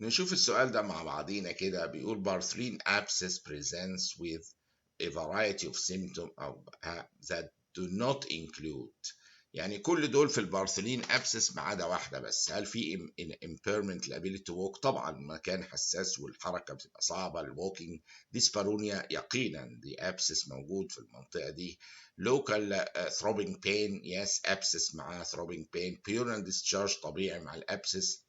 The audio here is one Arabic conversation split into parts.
نشوف السؤال ده مع بعضينا كده. بيقول Bartholin abscess presents with a variety of symptoms that do not include. يعني كل دول في البارثولين ابسس ما عدا واحده بس. هل في impairment ability to walk؟ طبعا مكان حساس والحركه بتبقى صعبه. الووكينج. ديسبارونيا يقينا دي ابسس موجود في المنطقه دي. local throbbing pain yes ابسس معاه throbbing pain. purine discharge طبيعي مع الابسس.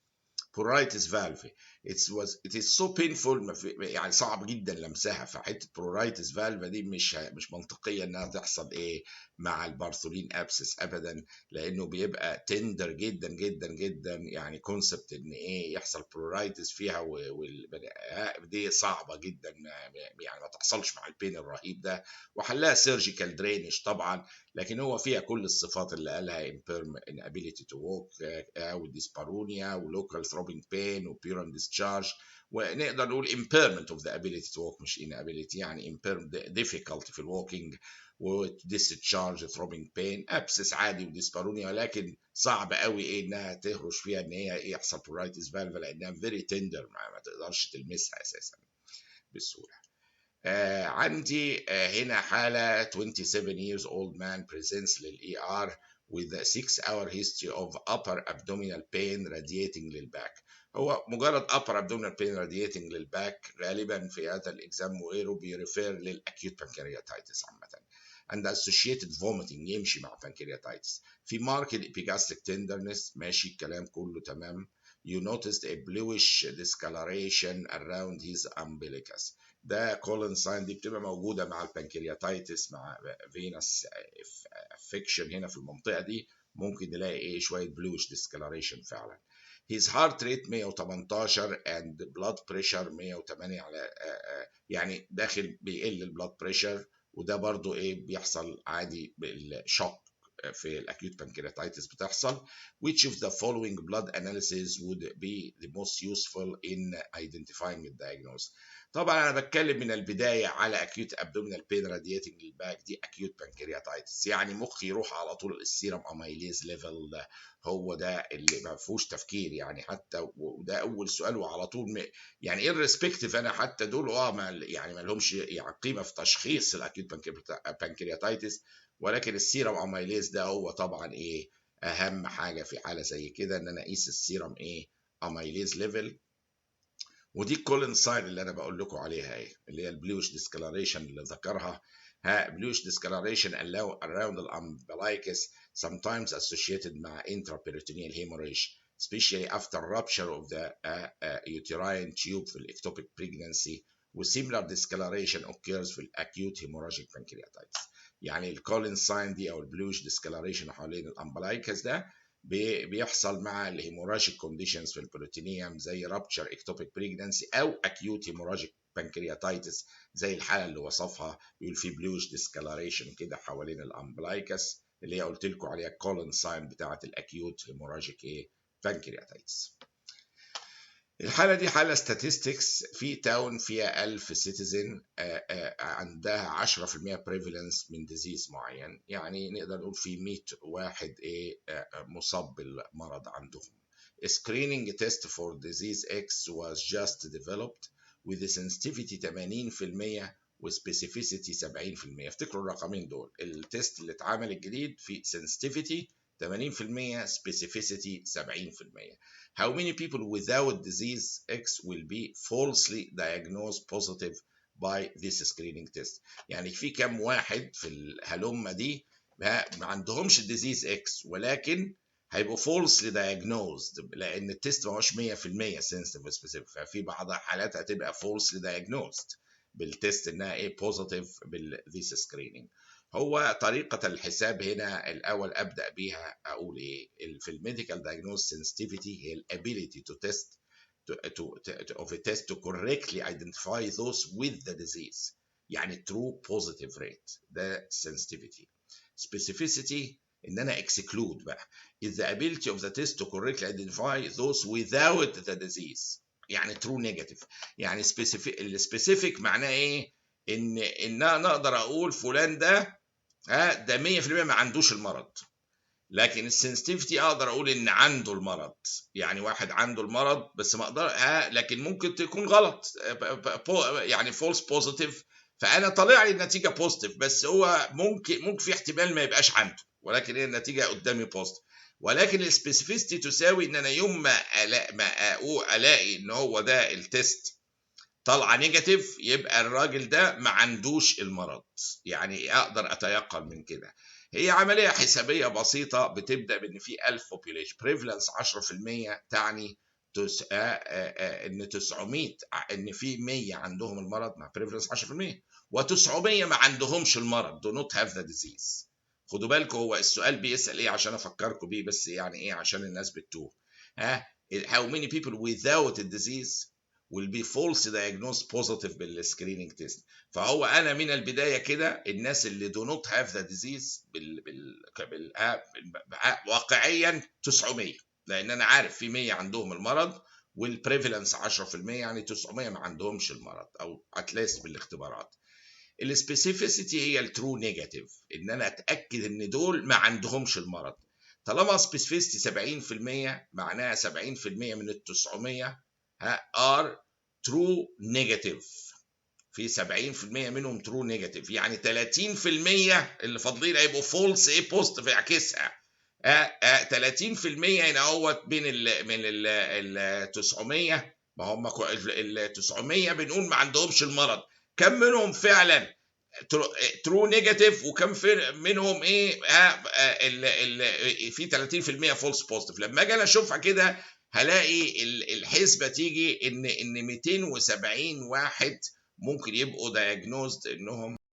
pruritus valve. It is so painful يعني صعب جدا لمسها. فحته pruritus valve دي مش منطقيه انها تحصل ايه مع البارثولين ابسس ابدا، لانه بيبقى تندر جدا جدا جدا. يعني كونسبت ان ايه يحصل pruritus فيها دي صعبه جدا، يعني ما تحصلش مع البين الرهيب ده. وحلها سيرجيكال درينج طبعا، لكن هو فيها كل الصفات اللي قالها inability to walk وديسبارونيا ولوكال throbbing pain وبيرن discharge. ونقدر نقول impairment of the ability to walk مش inability، يعني impairment difficulty في الووكينج وديسشارج throbbing pain. ابسس عادي وديسبارونيا، ولكن صعب قوي ايه انها تهرش فيها ان هي يحصل pruritus valve لانها very tender، ما تقدرش تلمسها اساسا بسهوله. عندي هنا حالة 27 years old man presents للإي ER with a 6-hour history of upper abdominal pain radiating للباك. هو مجرد upper abdominal pain radiating للباك غالبا في هذا الإكزام وغيره بيريفير للأكيوت pancreatitis عامة. and associated vomiting يمشي مع pancreatitis. في marked epigastric tenderness ماشي الكلام كله تمام. You noticed a bluish discoloration around his umbilicus. ده كولن ساين دي بتبقى موجوده مع البنكرياتايتس مع فينس افكشن هنا في المنطقه دي. ممكن نلاقي ايه شويه بلوش ديسكلاريشن فعلا. his heart rate 118 and blood pressure 108 على يعني داخل بيقل البلاد بريشر، وده برضو ايه بيحصل عادي بالشوك في الاكيوت بانكرياتايتس بتحصل. which of the following blood analysis would be the most useful in identifying the diagnosis؟ طبعا انا بتكلم من البدايه على اكيوت ابدومينال بين رادياتنج للباك، دي اكيوت بانكرياتايتس، يعني مخي يروح على طول السيرم اميليز ليفل ده، هو ده اللي ما فيهوش تفكير يعني. حتى وده اول سؤال وعلى طول يعني ايه الريسبكتيف، انا حتى دول يعني ما لهمش يعني قيمه في تشخيص الاكيوت بانكرياتايتس، ولكن السيرم اميليز ده هو طبعا ايه اهم حاجه في حاله زي كده، ان انا اقيس السيرم ايه اميليز ليفل. ودي كولين ساين اللي انا بقول لكم عليها ايه اللي هي البلوش ديسكلاريشن اللي ذكرها. بلوش ديسكلاريشن around the umbilicus sometimes associated مع intraperitoneal hemorrhage especially after rupture of the uterine tube في الectopic pregnancy. وsimilar discoloration occurs في acute hemorrhagic pancreatitis. يعني الكولين ساين دي او البلوش ديسكلاريشن حوالين الامبلايكس ده بيحصل مع الهيموراجيك كونديشنز في البروتينيوم زي رابتشر اكتوبيك بريجنانسي او اكيوت هيموراجيك بانكرياتايتس زي الحاله اللي وصفها، بيقول في بلوش ديسكلاريشن كده حوالين الامبلايكس اللي هي قلت لكم عليها كولن ساين بتاعه الاكيوت هيموراجيك ايه بانكرياتايتس. الحالة دي حالة statistics في تاون فيها 1000 سيتيزن عندها 10% prevalence من ديزيز معين، يعني نقدر نقول في 100 واحد ايه مصاب بالمرض عندهم. A screening test for disease X was just developed with the sensitivity 80% وspecificity 70%. افتكروا الرقمين دول، التست اللي اتعمل الجديد في sensitivity 80% specificity 70%. How many people without disease X will be falsely diagnosed positive by this screening test؟ يعني في كم واحد في الهلمة دي ما عندهمش الديزيز X ولكن هيبقوا falsely diagnosed لان التست ما هوش 100% sensitive وسبيسيفيك، ففي بعض الحالات هتبقى falsely diagnosed بالتست انها ايه positive بالذيس سكريننج. هو طريقة الحساب هنا الأول أبدأ بيها أقول إيه في الميديكال diagnosis sensitivity هي الability to test of a test to correctly identify those with the disease، يعني true positive rate ده sensitivity. specificity إن أنا exclude بقى is the ability of the test to correctly identify those without the disease، يعني true negative. يعني specific معناه إيه؟ إن أنا أقدر أقول فلان ده ده 100% ما عندوش المرض، لكن السنسيتيفيتي اقدر اقول ان عنده المرض. يعني واحد عنده المرض بس ما اقدر لكن ممكن تكون غلط، يعني فولس بوزيتيف، فانا طالع لي النتيجه بوزيتيف، بس هو ممكن في احتمال ما يبقاش عنده، ولكن هي النتيجه قدامي بوزيتيف. ولكن السبيسيفيستي تساوي ان انا يوم ما الاقي ان هو ده التست طالعه نيجاتيف، يبقى الراجل ده ما عندوش المرض. يعني اقدر اتيقن من كده. هي عمليه حسابيه بسيطه، بتبدا بان في 1000 population prevalence 10% تعني ان 900 ان في 100 عندهم المرض مع prevalence 10%، و900 ما عندهمش المرض do not have the disease. خدوا بالكم هو السؤال بيسال ايه عشان افكركم بيه، بس يعني ايه عشان الناس بتتوه. how many people without the disease will be false diagnosed positive بالسكريننج تيست. فهو انا من البدايه كده الناس اللي do not have the disease واقعيا 900، لان انا عارف في 100 عندهم المرض والبريفالنس 10%، يعني 900 ما عندهمش المرض او اتليست بالاختبارات. السبيسيفيسيتي هي الترو نيجاتيف، ان انا اتاكد ان دول ما عندهمش المرض. طالما سبيسيفيسيتي 70% معناها 70% من ال 900 are true negative، في 70% منهم true negative، يعني 30% اللي فاضلين هيبقوا false ايه بوزيتيف يعكسها. 30% هنا اهوت من ال 900، ما هم ال 900 بنقول ما عندهمش المرض، كم منهم فعلا ترو نيجاتيف وكم منهم ايه في 30% فولس بوزيتيف. لما اجي انا اشوفها كده هلاقي الحسبه تيجي ان 270 واحد ممكن يبقوا دايجنوزد انهم